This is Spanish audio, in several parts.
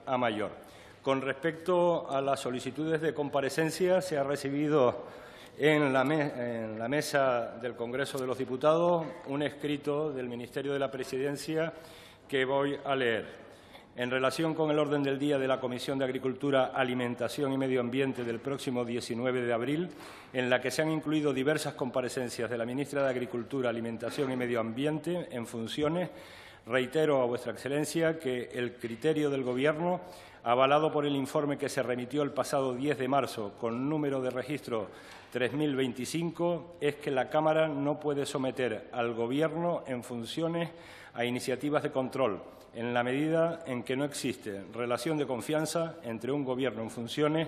a mayor. Con respecto a las solicitudes de comparecencia, se ha recibido en la mesa del Congreso de los Diputados un escrito del Ministerio de la Presidencia que voy a leer. En relación con el orden del día de la Comisión de Agricultura, Alimentación y Medio Ambiente del próximo 19 de abril, en la que se han incluido diversas comparecencias de la ministra de Agricultura, Alimentación y Medio Ambiente en funciones, reitero a vuestra Excelencia que el criterio del Gobierno, avalado por el informe que se remitió el pasado 10 de marzo con número de registro 3025, es que la Cámara no puede someter al Gobierno en funciones a iniciativas de control, en la medida en que no existe relación de confianza entre un Gobierno en funciones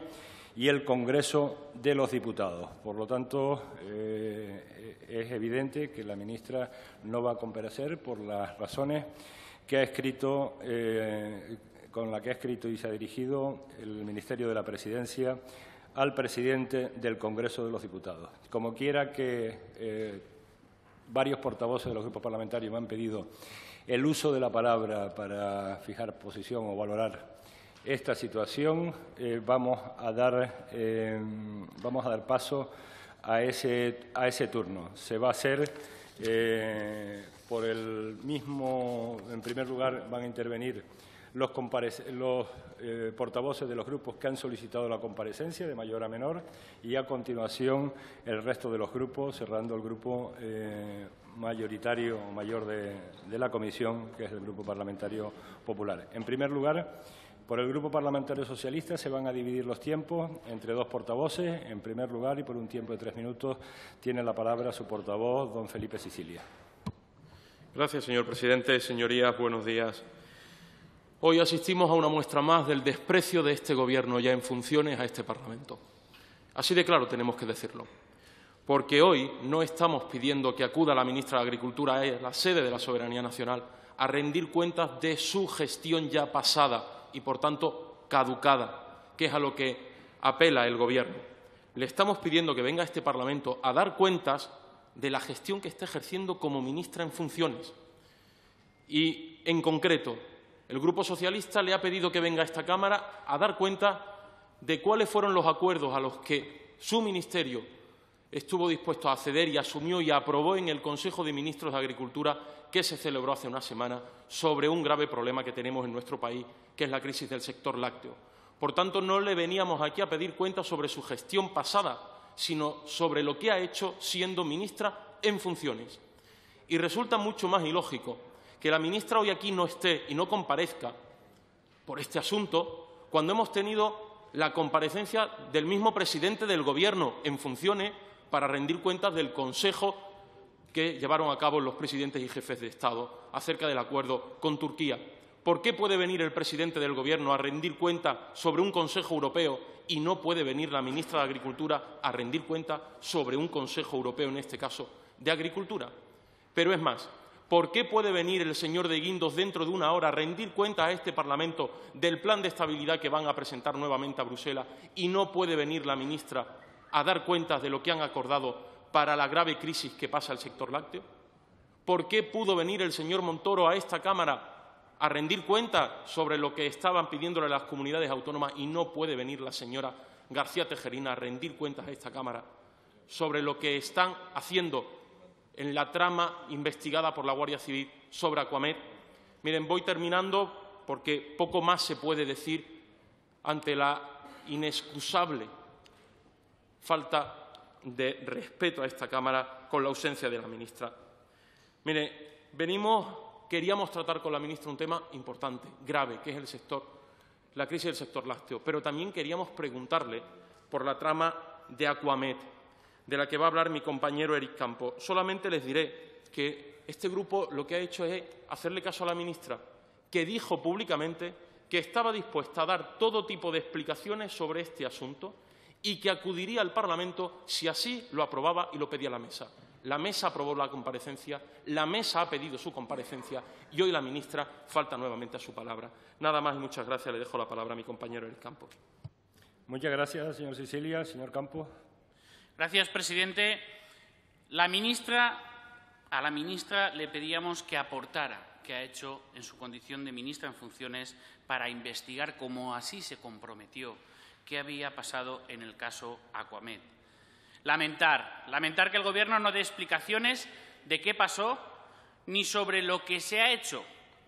y el Congreso de los Diputados. Por lo tanto, es evidente que la ministra no va a comparecer por las razones que ha escrito, con la que ha escrito y se ha dirigido el Ministerio de la Presidencia al presidente del Congreso de los Diputados. Como quiera que varios portavoces de los grupos parlamentarios me han pedido el uso de la palabra para fijar posición o valorar esta situación, vamos a dar paso a ese turno. Se va a hacer por el mismo. En primer lugar, van a intervenir los portavoces de los grupos que han solicitado la comparecencia, de mayor a menor, y a continuación el resto de los grupos, cerrando el grupo mayoritario o mayor de la comisión, que es el Grupo Parlamentario Popular. En primer lugar, por el Grupo Parlamentario Socialista se van a dividir los tiempos entre dos portavoces. En primer lugar, y por un tiempo de 3 minutos, tiene la palabra su portavoz, don Felipe Sicilia. Gracias, señor presidente. Señorías, buenos días. Hoy asistimos a una muestra más del desprecio de este Gobierno ya en funciones a este Parlamento. Así de claro tenemos que decirlo. Porque hoy no estamos pidiendo que acuda la ministra de Agricultura a la sede de la soberanía nacional a rendir cuentas de su gestión ya pasada y, por tanto, caducada, que es a lo que apela el Gobierno. Le estamos pidiendo que venga a este Parlamento a dar cuentas de la gestión que está ejerciendo como ministra en funciones. Y, en concreto, el Grupo Socialista le ha pedido que venga a esta Cámara a dar cuenta de cuáles fueron los acuerdos a los que su ministerio estuvo dispuesto a acceder y asumió y aprobó en el Consejo de Ministros de Agricultura que se celebró hace una semana sobre un grave problema que tenemos en nuestro país, que es la crisis del sector lácteo. Por tanto, no le veníamos aquí a pedir cuentas sobre su gestión pasada, sino sobre lo que ha hecho siendo ministra en funciones. Y resulta mucho más ilógico que la ministra hoy aquí no esté y no comparezca por este asunto cuando hemos tenido la comparecencia del mismo presidente del Gobierno en funciones para rendir cuentas del Consejo que llevaron a cabo los presidentes y jefes de Estado acerca del acuerdo con Turquía. ¿Por qué puede venir el presidente del Gobierno a rendir cuentas sobre un Consejo Europeo y no puede venir la ministra de Agricultura a rendir cuentas sobre un Consejo Europeo, en este caso, de Agricultura? Pero es más, ¿por qué puede venir el señor de Guindos dentro de una hora a rendir cuentas a este Parlamento del plan de estabilidad que van a presentar nuevamente a Bruselas y no puede venir la ministra a dar cuentas de lo que han acordado para la grave crisis que pasa el sector lácteo? ¿Por qué pudo venir el señor Montoro a esta Cámara a rendir cuentas sobre lo que estaban pidiéndole las comunidades autónomas y no puede venir la señora García Tejerina a rendir cuentas a esta Cámara sobre lo que están haciendo en la trama investigada por la Guardia Civil sobre Aquamed? Miren, voy terminando porque poco más se puede decir ante la inexcusable falta de respeto a esta Cámara con la ausencia de la ministra. Mire, queríamos tratar con la ministra un tema importante, grave, que es la crisis del sector lácteo, pero también queríamos preguntarle por la trama de Aquamed, de la que va a hablar mi compañero Eric Campo. Solamente les diré que este grupo lo que ha hecho es hacerle caso a la ministra, que dijo públicamente que estaba dispuesta a dar todo tipo de explicaciones sobre este asunto y que acudiría al Parlamento si así lo aprobaba y lo pedía la mesa. La mesa aprobó la comparecencia, la mesa ha pedido su comparecencia y hoy la ministra falta nuevamente a su palabra. Nada más y muchas gracias. Le dejo la palabra a mi compañero Eric Campos. Muchas gracias, señor Sicilia. Señor Campos. Gracias, presidente. A la ministra le pedíamos que aportara, que ha hecho en su condición de ministra en funciones para investigar, como así se comprometió, qué había pasado en el caso Aquamed. Lamentar que el Gobierno no dé explicaciones de qué pasó ni sobre lo que se ha hecho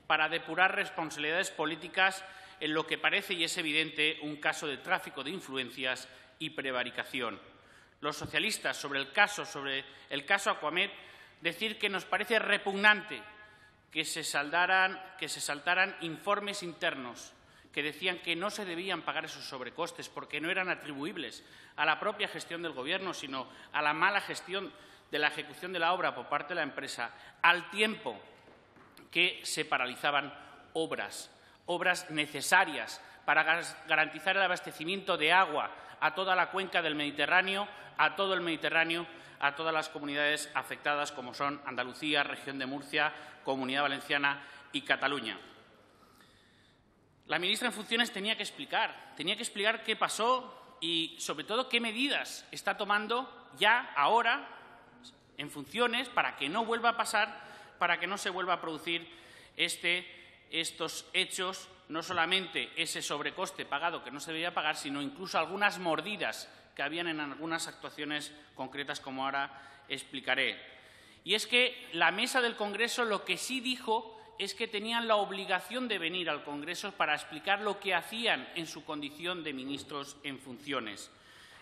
para depurar responsabilidades políticas en lo que parece y es evidente un caso de tráfico de influencias y prevaricación. Los socialistas, sobre el caso Aquamed, decir que nos parece repugnante que se saltaran informes internos que decían que no se debían pagar esos sobrecostes porque no eran atribuibles a la propia gestión del Gobierno, sino a la mala gestión de la ejecución de la obra por parte de la empresa, al tiempo que se paralizaban obras necesarias para garantizar el abastecimiento de agua a toda la cuenca del Mediterráneo, a todo el Mediterráneo, a todas las comunidades afectadas, como son Andalucía, Región de Murcia, Comunidad Valenciana y Cataluña. La ministra en funciones tenía que explicar qué pasó y, sobre todo, qué medidas está tomando ya, ahora, en funciones, para que no vuelva a pasar, para que no se vuelva a producir estos hechos, no solamente ese sobrecoste pagado que no se debía pagar, sino incluso algunas mordidas que habían en algunas actuaciones concretas, como ahora explicaré. Y es que la mesa del Congreso lo que sí dijo es que tenían la obligación de venir al Congreso para explicar lo que hacían en su condición de ministros en funciones.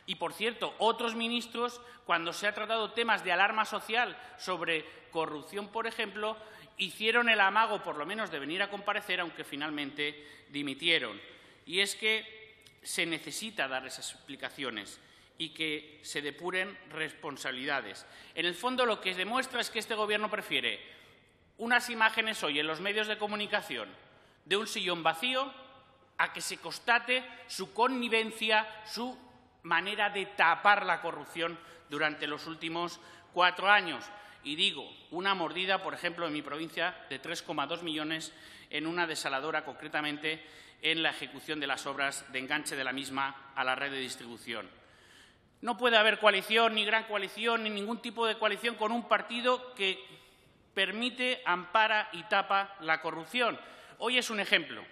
Y, por cierto, otros ministros, cuando se ha tratado temas de alarma social sobre corrupción, por ejemplo, hicieron el amago, por lo menos, de venir a comparecer, aunque finalmente dimitieron. Y es que se necesita dar esas explicaciones y que se depuren responsabilidades. En el fondo, lo que demuestra es que este Gobierno prefiere unas imágenes hoy en los medios de comunicación de un sillón vacío a que se constate su connivencia, su manera de tapar la corrupción durante los últimos 4 años. Y digo, una mordida, por ejemplo, en mi provincia, de 3,2 millones en una desaladora, concretamente en la ejecución de las obras de enganche de la misma a la red de distribución. No puede haber coalición, ni gran coalición, ni ningún tipo de coalición con un partido que permite, ampara y tapa la corrupción. Hoy es un ejemplo,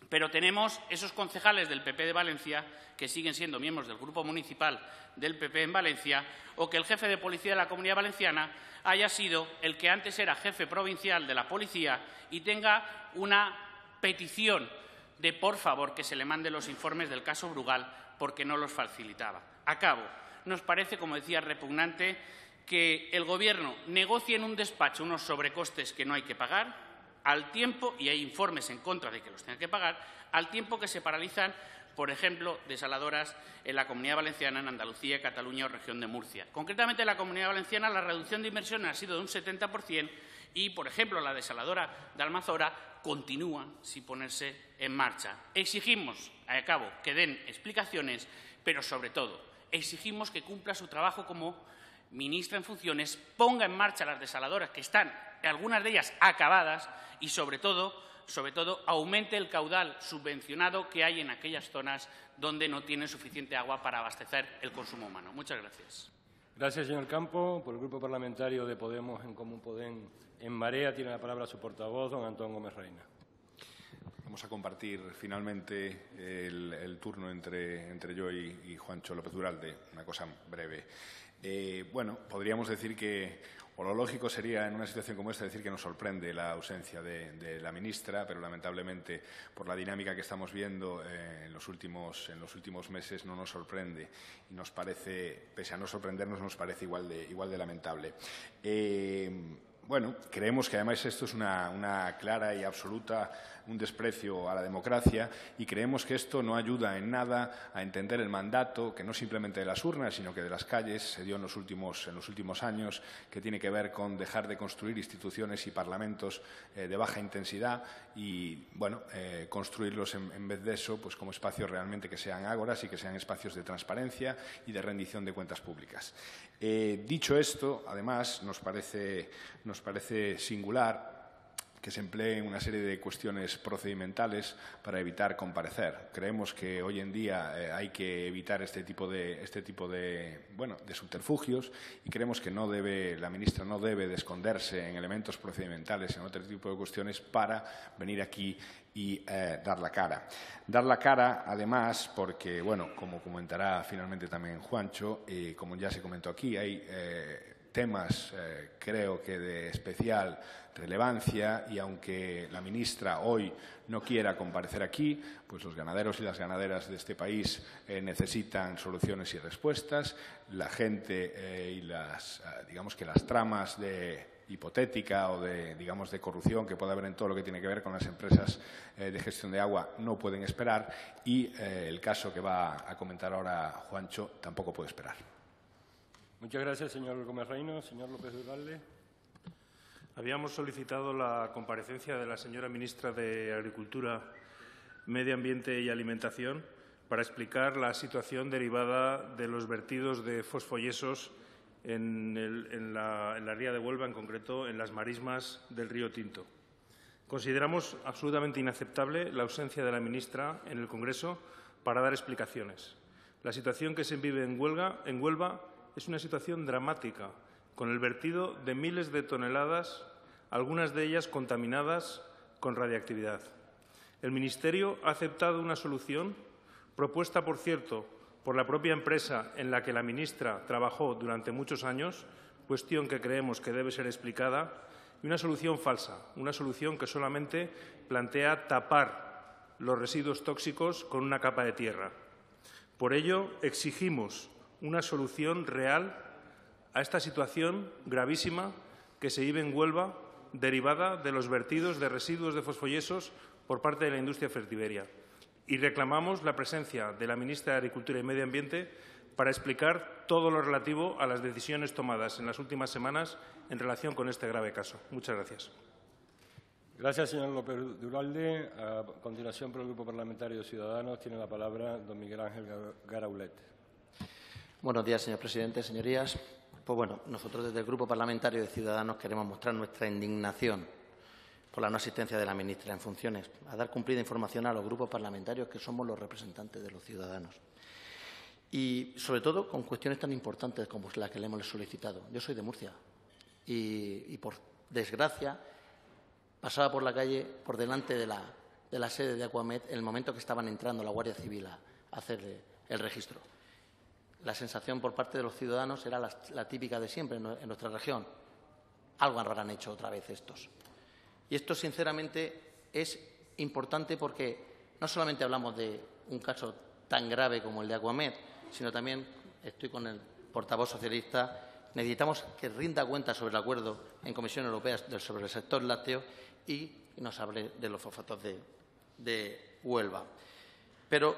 pero tenemos esos concejales del PP de Valencia que siguen siendo miembros del grupo municipal del PP en Valencia, o que el jefe de policía de la Comunidad Valenciana haya sido el que antes era jefe provincial de la policía y tenga una petición de, por favor, que se le manden los informes del caso Brugal porque no los facilitaba. Acabo. Nos parece, como decía, repugnante que el Gobierno negocie en un despacho unos sobrecostes que no hay que pagar, al tiempo, y hay informes en contra de que los tenga que pagar, al tiempo que se paralizan, por ejemplo, desaladoras en la Comunidad Valenciana, en Andalucía, Cataluña o Región de Murcia. Concretamente, en la Comunidad Valenciana la reducción de inversiones ha sido de un 70% y, por ejemplo, la desaladora de Almazora continúa sin ponerse en marcha. Exigimos, acabo, que den explicaciones, pero sobre todo exigimos que cumpla su trabajo como ministra en funciones, ponga en marcha las desaladoras que están, algunas de ellas, acabadas y, sobre todo, aumente el caudal subvencionado que hay en aquellas zonas donde no tienen suficiente agua para abastecer el consumo humano. Muchas gracias. Gracias, señor Campo. Por el Grupo Parlamentario de Podemos en Común Podem en Marea tiene la palabra su portavoz, don Antón Gómez Reina. Vamos a compartir finalmente el turno entre yo y Juancho López Duralde, una cosa breve. Bueno, podríamos decir que, o lo lógico sería en una situación como esta, decir que nos sorprende la ausencia de la ministra, pero lamentablemente por la dinámica que estamos viendo en los últimos meses no nos sorprende y nos parece, pese a no sorprendernos, nos parece igual de lamentable. Bueno, creemos que además esto es una clara y absoluta un desprecio a la democracia y creemos que esto no ayuda en nada a entender el mandato que no simplemente de las urnas, sino que de las calles se dio en los últimos años, que tiene que ver con dejar de construir instituciones y parlamentos de baja intensidad y, bueno, construirlos en vez de eso, pues como espacios realmente que sean ágoras y que sean espacios de transparencia y de rendición de cuentas públicas. Dicho esto, además, nos parece singular que se empleen una serie de cuestiones procedimentales para evitar comparecer. Creemos que hoy en día hay que evitar este tipo de subterfugios y creemos que la ministra no debe de esconderse en elementos procedimentales, en otro tipo de cuestiones, para venir aquí y dar la cara. Dar la cara, además, porque, bueno, como comentará finalmente también Juancho, y como ya se comentó aquí, hay temas, creo que de especial relevancia, y aunque la ministra hoy no quiera comparecer aquí, pues los ganaderos y las ganaderas de este país necesitan soluciones y respuestas. La gente y digamos que las tramas de hipotética o de corrupción que pueda haber en todo lo que tiene que ver con las empresas de gestión de agua no pueden esperar, y el caso que va a comentar ahora Juancho tampoco puede esperar. Muchas gracias, señor Gómez Reino. Señor López Uralde. Habíamos solicitado la comparecencia de la señora ministra de Agricultura, Medio Ambiente y Alimentación para explicar la situación derivada de los vertidos de fosfoyesos en la ría de Huelva, en concreto en las marismas del río Tinto. Consideramos absolutamente inaceptable la ausencia de la ministra en el Congreso para dar explicaciones. La situación que se vive en Huelva es una situación dramática, con el vertido de miles de toneladas, algunas de ellas contaminadas con radiactividad. El Ministerio ha aceptado una solución propuesta, por cierto, por la propia empresa en la que la ministra trabajó durante muchos años, cuestión que creemos que debe ser explicada, y una solución falsa, una solución que solamente plantea tapar los residuos tóxicos con una capa de tierra. Por ello, exigimos una solución real a esta situación gravísima que se vive en Huelva, derivada de los vertidos de residuos de fosfoyesos por parte de la industria fertiberia. Y reclamamos la presencia de la ministra de Agricultura y Medio Ambiente para explicar todo lo relativo a las decisiones tomadas en las últimas semanas en relación con este grave caso. Muchas gracias. Gracias, señor López Uralde. A continuación, por el Grupo Parlamentario de Ciudadanos, tiene la palabra don Miguel Ángel Garaulet. Buenos días, señor presidente, señorías. Pues bueno, nosotros desde el Grupo Parlamentario de Ciudadanos queremos mostrar nuestra indignación por la no asistencia de la ministra en funciones, a dar cumplida información a los grupos parlamentarios que somos los representantes de los ciudadanos. Y, sobre todo, con cuestiones tan importantes como la que le hemos solicitado. Yo soy de Murcia y por desgracia, pasaba por la calle, por delante de la sede de Aquamed, en el momento que estaban entrando la Guardia Civil a hacer el registro. La sensación por parte de los ciudadanos era la típica de siempre en nuestra región. Algo habrán hecho otra vez estos. Y esto, sinceramente, es importante porque no solamente hablamos de un caso tan grave como el de Aquamed, sino también, estoy con el portavoz socialista, necesitamos que rinda cuenta sobre el acuerdo en Comisión Europea sobre el sector lácteo y nos hable de los fosfatos de Huelva. Pero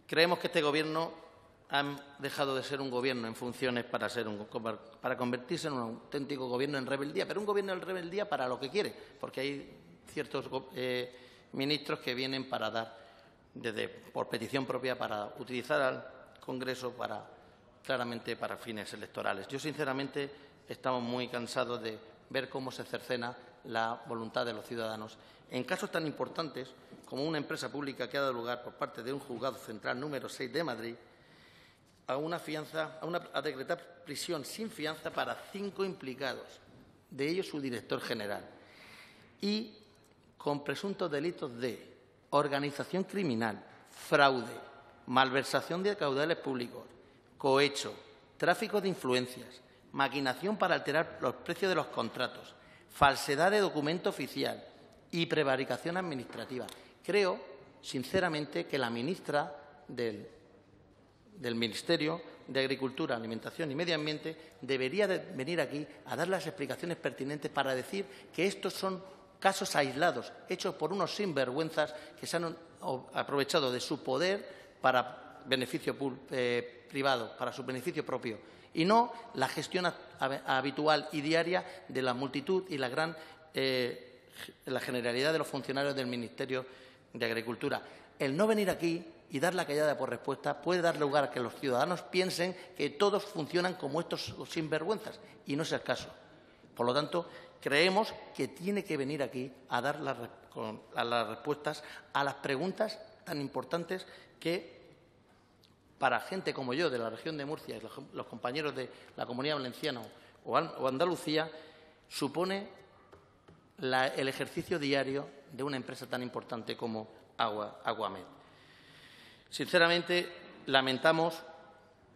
creemos que este Gobierno ha dejado de ser un Gobierno en funciones para convertirse en un auténtico Gobierno en rebeldía, pero un Gobierno en rebeldía para lo que quiere, porque hay ciertos ministros que vienen para dar, por petición propia, para utilizar al Congreso claramente para fines electorales. Yo, sinceramente, estamos muy cansados de ver cómo se cercena la voluntad de los ciudadanos en casos tan importantes como una empresa pública que ha dado lugar por parte de un juzgado central número 6 de Madrid a decretar prisión sin fianza para 5 implicados, de ellos su director general, y con presuntos delitos de organización criminal, fraude, malversación de caudales públicos, cohecho, tráfico de influencias, maquinación para alterar los precios de los contratos, falsedad de documento oficial y prevaricación administrativa. Creo, sinceramente, que la ministra del Ministerio de Agricultura, Alimentación y Medio Ambiente debería venir aquí a dar las explicaciones pertinentes para decir que estos son casos aislados, hechos por unos sinvergüenzas que se han aprovechado de su poder para beneficio privado, para su beneficio propio, y no la gestión habitual y diaria de la multitud y la generalidad de los funcionarios del Ministerio de Agricultura. El no venir aquí y dar la callada por respuesta puede dar lugar a que los ciudadanos piensen que todos funcionan como estos sinvergüenzas, y no es el caso. Por lo tanto, creemos que tiene que venir aquí a dar las respuestas a las preguntas tan importantes que, para gente como yo, de la región de Murcia y los compañeros de la Comunidad Valenciana o Andalucía, supone el ejercicio diario de una empresa tan importante como Aguamed. Sinceramente, lamentamos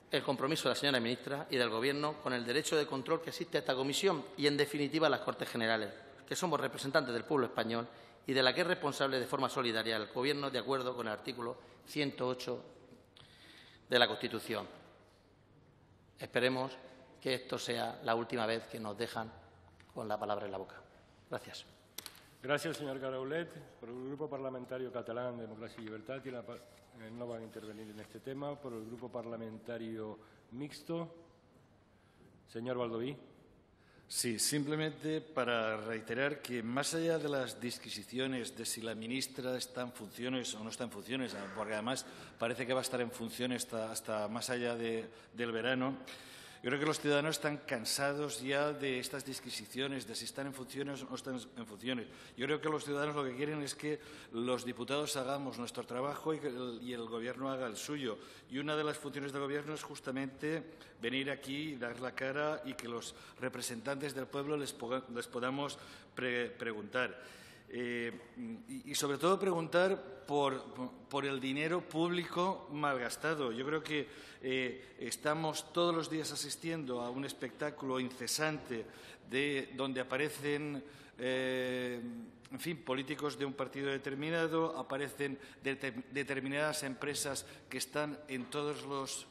el compromiso de la señora ministra y del Gobierno con el derecho de control que existe a esta comisión y, en definitiva, a las Cortes Generales, que somos representantes del pueblo español y de la que es responsable de forma solidaria el Gobierno, de acuerdo con el artículo 108 de la Constitución. Esperemos que esto sea la última vez que nos dejan con la palabra en la boca. Gracias. Gracias, señor Garaulet. Por el Grupo Parlamentario Catalán, Democracia y Libertad, no van a intervenir en este tema. Por el Grupo Parlamentario Mixto, señor Baldoví. Sí, simplemente para reiterar que, más allá de las disquisiciones de si la ministra está en funciones o no está en funciones, porque además parece que va a estar en funciones hasta más allá del verano, yo creo que los ciudadanos están cansados ya de estas disquisiciones, de si están en funciones o no están en funciones. Yo creo que los ciudadanos lo que quieren es que los diputados hagamos nuestro trabajo y el Gobierno haga el suyo. Y una de las funciones del Gobierno es justamente venir aquí, dar la cara y que los representantes del pueblo les podamos preguntar. Y sobre todo preguntar por el dinero público malgastado. Yo creo que estamos todos los días asistiendo a un espectáculo incesante donde aparecen, en fin, políticos de un partido determinado, aparecen determinadas empresas que están en todos los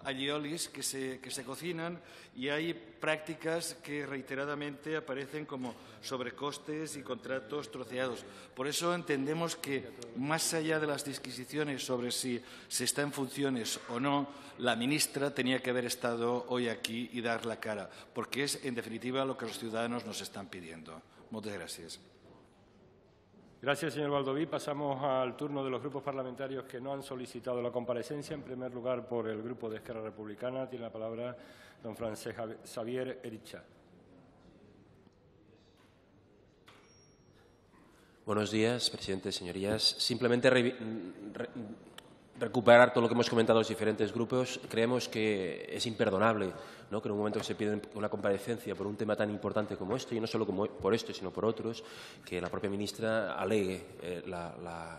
alliolis que se cocinan, y hay prácticas que reiteradamente aparecen como sobrecostes y contratos troceados. Por eso entendemos que, más allá de las disquisiciones sobre si se está en funciones o no, la ministra tenía que haber estado hoy aquí y dar la cara, porque es, en definitiva, lo que los ciudadanos nos están pidiendo. Muchas gracias. Gracias, señor Baldoví. Pasamos al turno de los grupos parlamentarios que no han solicitado la comparecencia. En primer lugar, por el Grupo de Esquerra Republicana, tiene la palabra don Francesc Xavier Ericha. Buenos días, presidente, señorías. Simplemente recuperar todo lo que hemos comentado los diferentes grupos. Creemos que es imperdonable, ¿no?, que en un momento que se pide una comparecencia por un tema tan importante como este, y no solo por este, sino por otros, que la propia ministra alegue la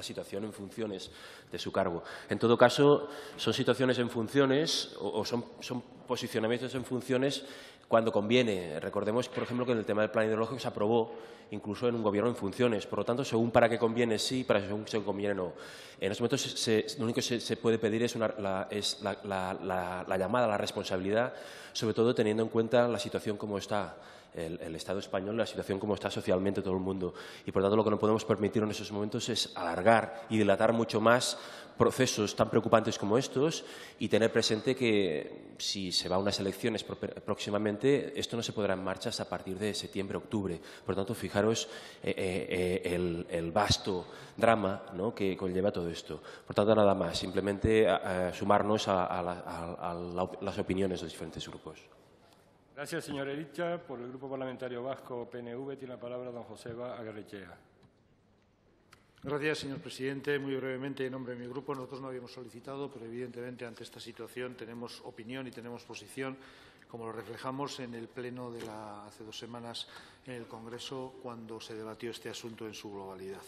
situación en funciones de su cargo. En todo caso, son situaciones en funciones o son posicionamientos en funciones cuando conviene. Recordemos, por ejemplo, que en el tema del plan hidrológico se aprobó incluso en un gobierno en funciones. Por lo tanto, según para qué conviene sí, para según se conviene no. En estos momentos lo único que se puede pedir es la llamada a la responsabilidad, sobre todo teniendo en cuenta la situación como está el Estado español, la situación como está socialmente todo el mundo. Y, por tanto, lo que no podemos permitir en esos momentos es alargar y dilatar mucho más procesos tan preocupantes como estos, y tener presente que, si se va a unas elecciones próximamente, esto no se podrá en marcha hasta a partir de septiembre, octubre. Por lo tanto, fijaros el vasto drama, ¿no?, que conlleva todo esto. Por tanto, nada más, simplemente sumarnos a las opiniones de los diferentes grupos. Gracias, señor Ericha. Por el Grupo Parlamentario Vasco PNV tiene la palabra don Joseba Aguerrechea. Gracias, señor presidente. Muy brevemente, en nombre de mi grupo, nosotros no habíamos solicitado, pero evidentemente ante esta situación tenemos opinión y tenemos posición, como lo reflejamos en el pleno de hace 2 semanas en el Congreso, cuando se debatió este asunto en su globalidad.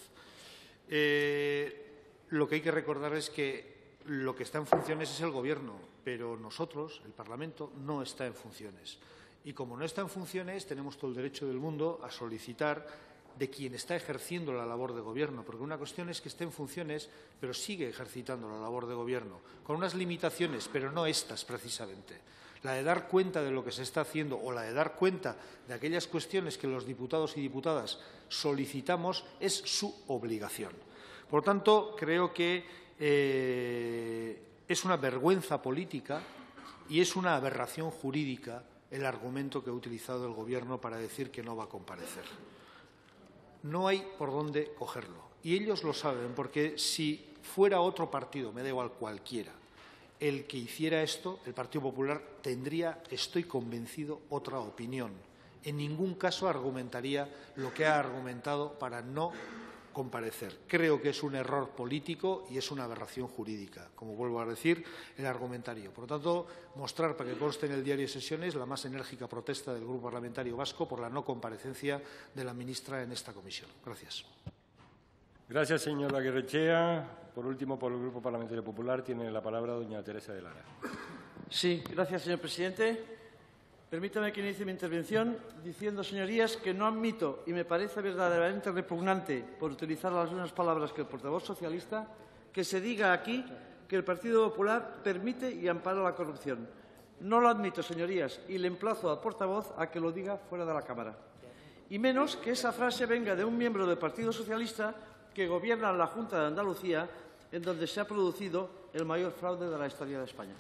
Lo que hay que recordar es que lo que está en funciones es el Gobierno, pero nosotros, el Parlamento, no está en funciones. Y como no está en funciones, tenemos todo el derecho del mundo a solicitar de quien está ejerciendo la labor de Gobierno, porque una cuestión es que esté en funciones, pero sigue ejercitando la labor de Gobierno, con unas limitaciones, pero no estas precisamente. La de dar cuenta de lo que se está haciendo o la de dar cuenta de aquellas cuestiones que los diputados y diputadas solicitamos es su obligación. Por tanto, creo que es una vergüenza política y es una aberración jurídica el argumento que ha utilizado el Gobierno para decir que no va a comparecer. No hay por dónde cogerlo. Y ellos lo saben, porque si fuera otro partido, me da igual cualquiera, el que hiciera esto, el Partido Popular tendría, estoy convencido, otra opinión. en ningún caso argumentaría lo que ha argumentado para no comparecer. Creo que es un error político y es una aberración jurídica, como vuelvo a decir, el argumentario. Por lo tanto, mostrar para que conste en el diario de sesiones la más enérgica protesta del Grupo Parlamentario Vasco por la no comparecencia de la ministra en esta comisión. Gracias. Gracias, señor Aguirrechea. Por último, por el Grupo Parlamentario Popular, tiene la palabra doña Teresa de Lara. Sí, gracias, señor presidente. Permítame que inicie mi intervención diciendo, señorías, que no admito y me parece verdaderamente repugnante, por utilizar las mismas palabras que el portavoz socialista, que se diga aquí que el Partido Popular permite y ampara la corrupción. No lo admito, señorías, y le emplazo al portavoz a que lo diga fuera de la Cámara. Y menos que esa frase venga de un miembro del Partido Socialista que gobierna en la Junta de Andalucía, en donde se ha producido el mayor fraude de la historia de España.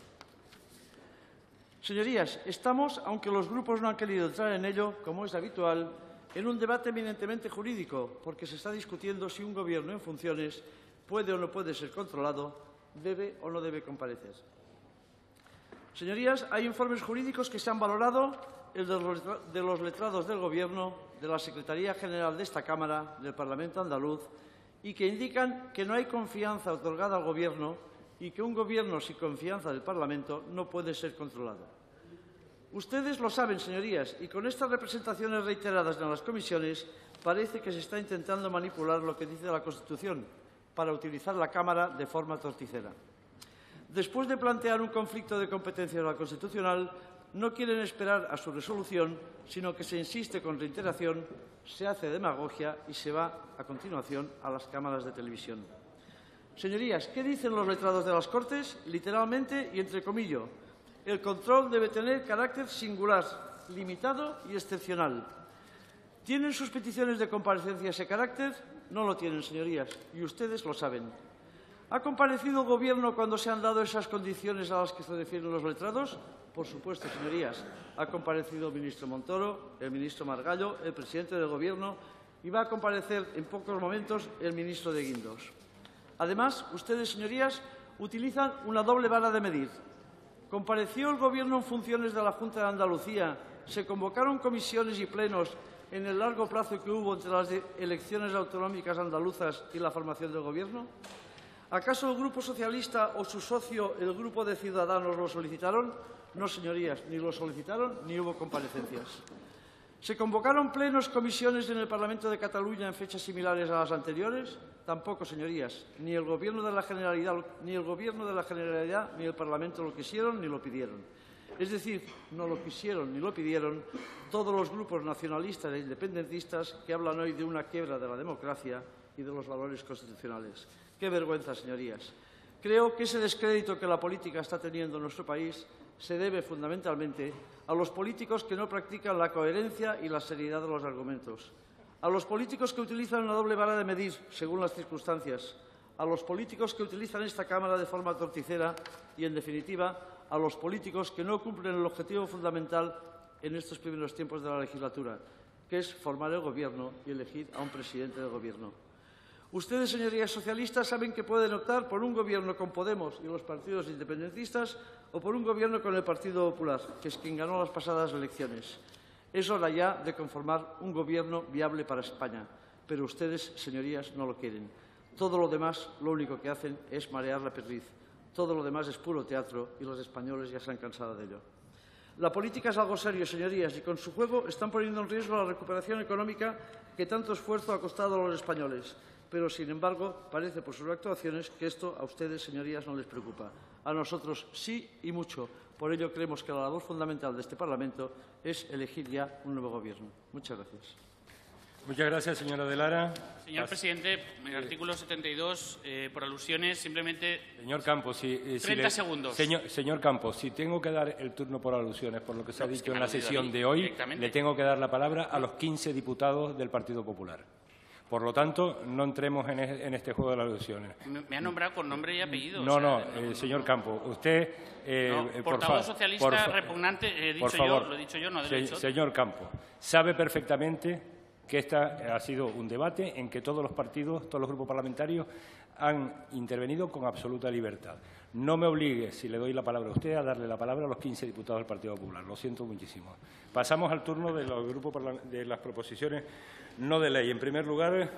Señorías, estamos, aunque los grupos no han querido entrar en ello, como es habitual, en un debate eminentemente jurídico, porque se está discutiendo si un Gobierno en funciones puede o no puede ser controlado, debe o no debe comparecer. Señorías, hay informes jurídicos que se han valorado, el de los letrados del Gobierno, de la Secretaría General de esta Cámara, del Parlamento andaluz, y que indican que no hay confianza otorgada al Gobierno y que un Gobierno sin confianza del Parlamento no puede ser controlado. Ustedes lo saben, señorías, y con estas representaciones reiteradas en las comisiones parece que se está intentando manipular lo que dice la Constitución para utilizar la Cámara de forma torticera. Después de plantear un conflicto de competencias constitucional, no quieren esperar a su resolución, sino que se insiste con reiteración, se hace demagogia y se va, a continuación, a las cámaras de televisión. Señorías, ¿qué dicen los letrados de las Cortes? Literalmente y entre comillas, el control debe tener carácter singular, limitado y excepcional. ¿Tienen sus peticiones de comparecencia ese carácter? No lo tienen, señorías, y ustedes lo saben. ¿Ha comparecido el Gobierno cuando se han dado esas condiciones a las que se refieren los letrados? Por supuesto, señorías. Ha comparecido el ministro Montoro, el ministro Margallo, el presidente del Gobierno y va a comparecer en pocos momentos el ministro de Guindos. Además, ustedes, señorías, utilizan una doble vara de medir. ¿Compareció el Gobierno en funciones de la Junta de Andalucía? ¿Se convocaron comisiones y plenos en el largo plazo que hubo entre las elecciones autonómicas andaluzas y la formación del Gobierno? ¿Acaso el Grupo Socialista o su socio, el Grupo de Ciudadanos, lo solicitaron? No, señorías, ni lo solicitaron ni hubo comparecencias. ¿Se convocaron plenos, comisiones en el Parlamento de Cataluña en fechas similares a las anteriores? Tampoco, señorías. Ni el Gobierno de la Generalidad ni el Parlamento lo quisieron ni lo pidieron. Es decir, no lo quisieron ni lo pidieron todos los grupos nacionalistas e independentistas que hablan hoy de una quiebra de la democracia y de los valores constitucionales. ¡Qué vergüenza, señorías! Creo que ese descrédito que la política está teniendo en nuestro país se debe fundamentalmente a los políticos que no practican la coherencia y la seriedad de los argumentos, a los políticos que utilizan una doble vara de medir según las circunstancias, a los políticos que utilizan esta Cámara de forma torticera y, en definitiva, a los políticos que no cumplen el objetivo fundamental en estos primeros tiempos de la legislatura, que es formar el Gobierno y elegir a un presidente del Gobierno. Ustedes, señorías socialistas, saben que pueden optar por un Gobierno con Podemos y los partidos independentistas o por un Gobierno con el Partido Popular, que es quien ganó las pasadas elecciones. Es hora ya de conformar un Gobierno viable para España, pero ustedes, señorías, no lo quieren. Todo lo demás, lo único que hacen es marear la perdiz. Todo lo demás es puro teatro y los españoles ya se han cansado de ello. La política es algo serio, señorías, y con su juego están poniendo en riesgo la recuperación económica que tanto esfuerzo ha costado a los españoles. Pero, sin embargo, parece por sus actuaciones que esto a ustedes, señorías, no les preocupa. A nosotros sí y mucho. Por ello, creemos que la labor fundamental de este Parlamento es elegir ya un nuevo Gobierno. Muchas gracias. Muchas gracias, señora de Lara. Señor presidente, en el artículo 72, por alusiones, simplemente... Señor Campos, 30 segundos. Señor Campos, si tengo que dar el turno por alusiones, por lo que se ha dicho en la sesión de hoy, le tengo que dar la palabra a los 15 diputados del Partido Popular. Por lo tanto, no entremos en este juego de las alusiones. Me ha nombrado con nombre y apellido. Señor Campos, usted... portavoz socialista repugnante, lo he dicho yo, no ha dicho. Señor Campos, sabe perfectamente que este ha sido un debate en que todos los partidos, todos los grupos parlamentarios han intervenido con absoluta libertad. No me obligue, si le doy la palabra a usted, a darle la palabra a los 15 diputados del Partido Popular. Lo siento muchísimo. Pasamos al turno de los grupos de las proposiciones no de ley. En primer lugar,